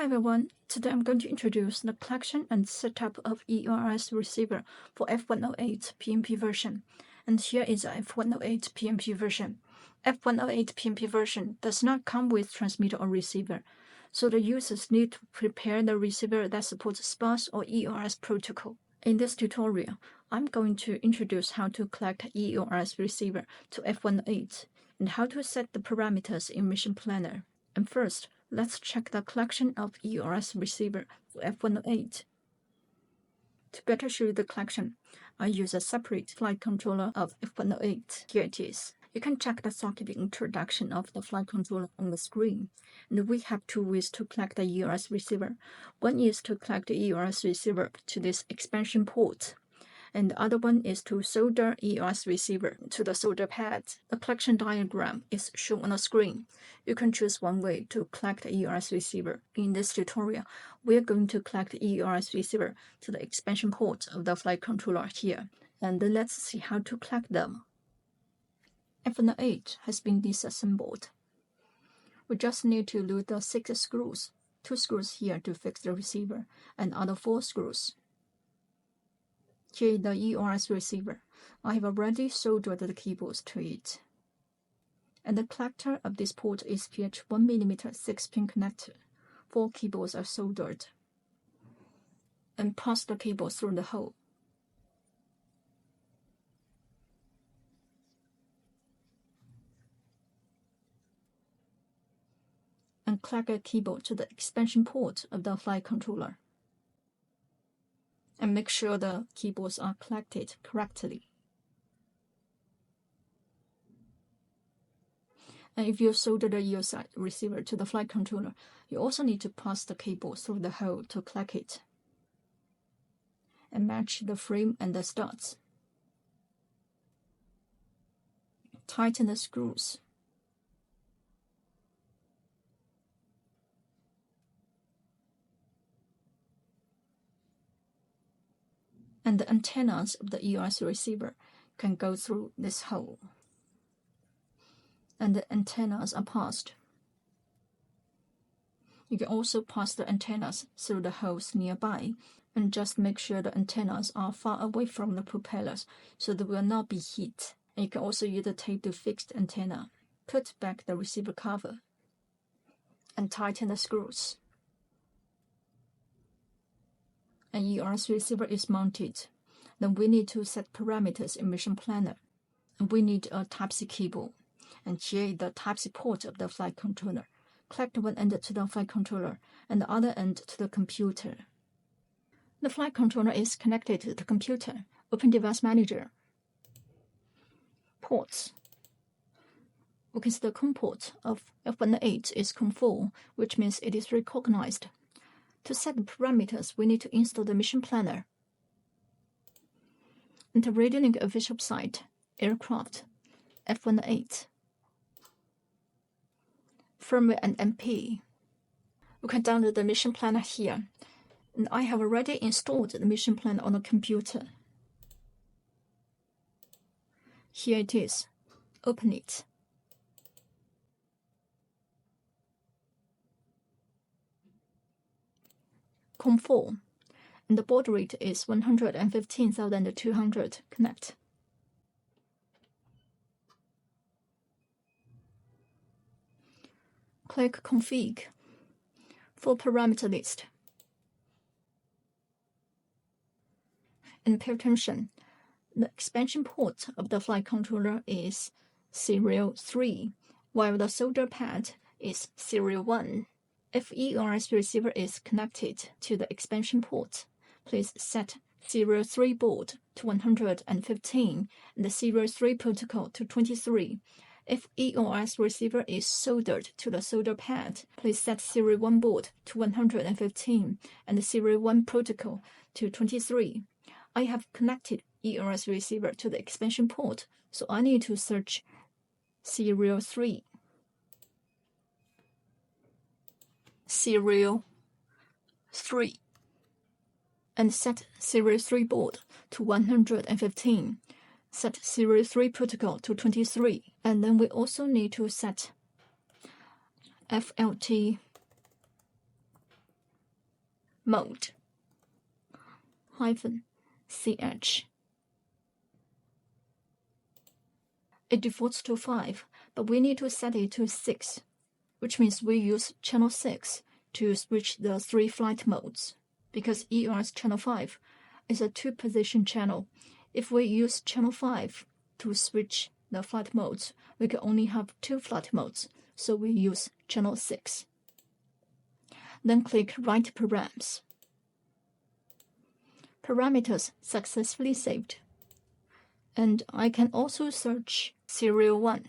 Hi everyone, today I'm going to introduce the collection and setup of ELRS receiver for F108 PNP version. And here is a F108 PNP version. F108 PNP version does not come with transmitter or receiver, so the users need to prepare the receiver that supports SBUS or ELRS protocol. In this tutorial, I'm going to introduce how to collect ELRS receiver to F108 and how to set the parameters in Mission Planner. And first, let's check the collection of ELRS receiver for F108. To better show you the collection, I use a separate flight controller of F108. Here it is. You can check the socket introduction of the flight controller on the screen. And we have two ways to collect the ELRS receiver. One is to collect the ELRS receiver to this expansion port, and the other one is to solder ELRS receiver to the solder pad. The collection diagram is shown on the screen. You can choose one way to collect the ELRS receiver. In this tutorial, we are going to collect the ELRS receiver to the expansion port of the flight controller here. And let's see how to collect them. F108 has been disassembled. We just need to load the 6 screws, 2 screws here to fix the receiver, and other 4 screws. Here is the ELRS receiver. I have already soldered the cables to it. And the collector of this port is PH 1mm 6-pin connector. 4 cables are soldered. And pass the cable through the hole. And collect a cable to the expansion port of the flight controller. And make sure the cables are collected correctly. And if you solder the ELRS receiver to the flight controller, you also need to pass the cable through the hole to collect it. And match the frame and the studs. Tighten the screws. And the antennas of the ELRS receiver can go through this hole. And the antennas are passed. You can also pass the antennas through the holes nearby, and just make sure the antennas are far away from the propellers so they will not be hit. And you can also use the tape to fix the antenna. Put back the receiver cover and tighten the screws. An ELRS receiver is mounted. Then we need to set parameters in Mission Planner. And we need a Type-C cable. And here is the Type-C port of the flight controller. Collect one end to the flight controller and the other end to the computer. The flight controller is connected to the computer. Open Device Manager. Ports. We can see the COM port of F108 is COM4, which means it is recognized. To set the parameters, we need to install the Mission Planner. And the RadioLink official site, Aircraft, F108. Firmware and MP. We can download the Mission Planner here. And I have already installed the Mission Planner on the computer. Here it is. Open it. COM4, and the baud rate is 115,200. Connect. Click Config. Full parameter list. And pay attention. The expansion port of the flight controller is serial 3, while the solder pad is serial 1. If ELRS receiver is connected to the expansion port, please set serial 3 baud to 115 and the serial 3 protocol to 23. If ELRS receiver is soldered to the solder pad, please set serial 1 baud to 115 and the serial 1 protocol to 23. I have connected ELRS receiver to the expansion port, so I need to search serial 3. Serial 3 and set serial 3 baud to 115. Set serial 3 protocol to 23. And then we also need to set FLT mode -ch. It defaults to 5, but we need to set it to 6, which means we use channel 6 to switch the 3 flight modes, because ELRS channel 5 is a 2-position channel. If we use channel 5 to switch the flight modes, we can only have 2 flight modes, so we use channel 6. Then click Write Params. Parameters successfully saved. And I can also search serial 1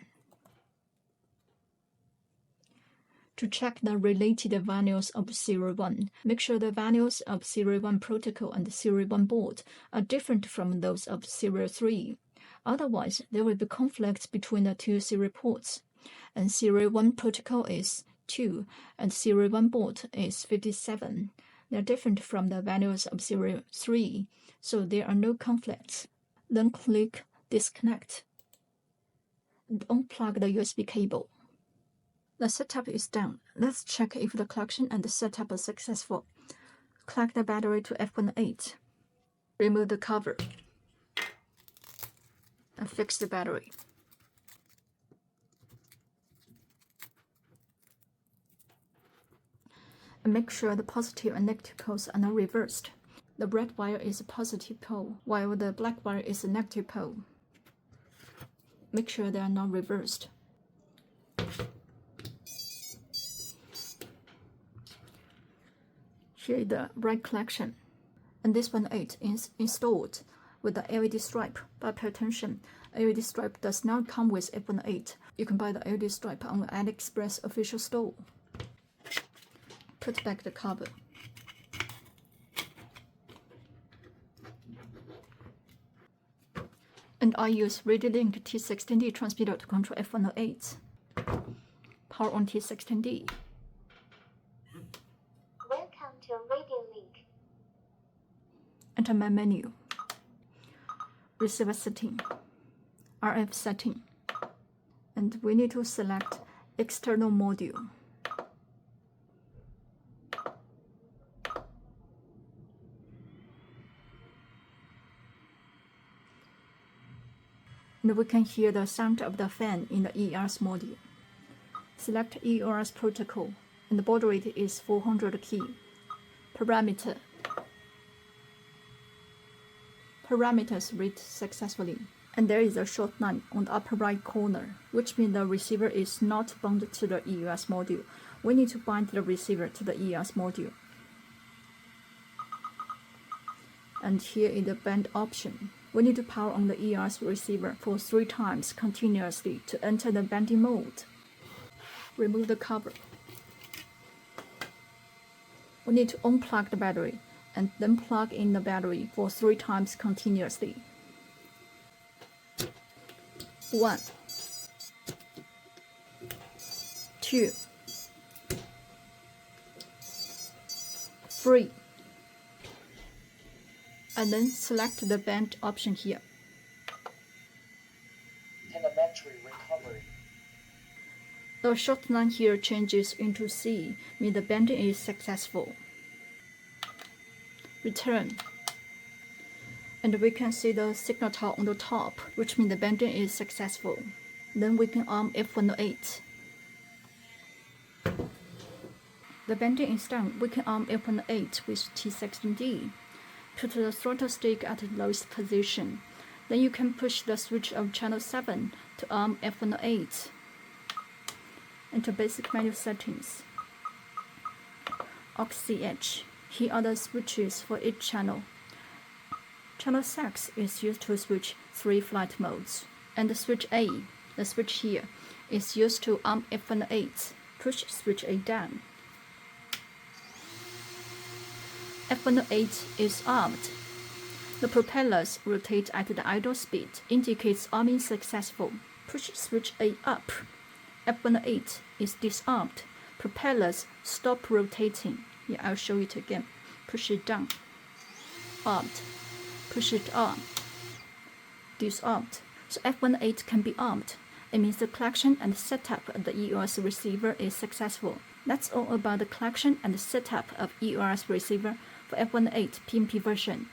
to check the related values of serial 1. Make sure the values of serial 1 protocol and serial 1 board are different from those of serial 3. Otherwise, there will be conflicts between the 2 serial ports, and serial 1 protocol is 2 and serial 1 board is 57. They're different from the values of serial 3, so there are no conflicts. Then click Disconnect and unplug the USB cable. The setup is done. Let's check if the collection and the setup are successful. Connect the battery to F108. Remove the cover and fix the battery. And make sure the positive and negative poles are not reversed. The red wire is a positive pole, while the black wire is a negative pole. Make sure they are not reversed. Here is the right collection, and this F108 is installed with the LED stripe. But pay attention, LED stripe does not come with F108. You can buy the LED stripe on the AliExpress official store. Put back the cover. And I use RadioLink T16D transmitter to control F108. Power on T16D. Welcome to RadioLink. Enter my menu. Receiver setting, RF setting, and we need to select external module. And we can hear the sound of the fan in the ELRS module. Select ELRS protocol, and the baud rate is 400 key. Parameter. Parameters read successfully. And there is a short line on the upper right corner, which means the receiver is not bound to the ELRS module. We need to bind the receiver to the ELRS module. And here is the band option. We need to power on the ELRS receiver for 3 times continuously to enter the banding mode. Remove the cover. We need to unplug the battery and then plug in the battery for 3 times continuously. 1, 2, 3. And then select the band option here. Telemetry recovery. The short line here changes into C, means the banding is successful. Return. And we can see the signal tile on the top, which means the banding is successful. Then we can arm F108. The banding is done. We can arm F108 with T16D. Put the throttle stick at the lowest position. Then you can push the switch of channel 7 to arm F108. Enter basic menu settings. AUX-CH. Here are the switches for each channel. Channel 6 is used to switch 3 flight modes. And the switch A, the switch here, is used to arm F108. Push switch A down. F108 is armed. The propellers rotate at the idle speed, indicates arming successful. Push switch A up. F108 is disarmed. Propellers stop rotating. Yeah, I'll show it again. Push it down. Armed. Push it on. Disarmed. So F108 can be armed. It means the collection and setup of the ELRS receiver is successful. That's all about the collection and setup of ELRS receiver for F108 PNP version.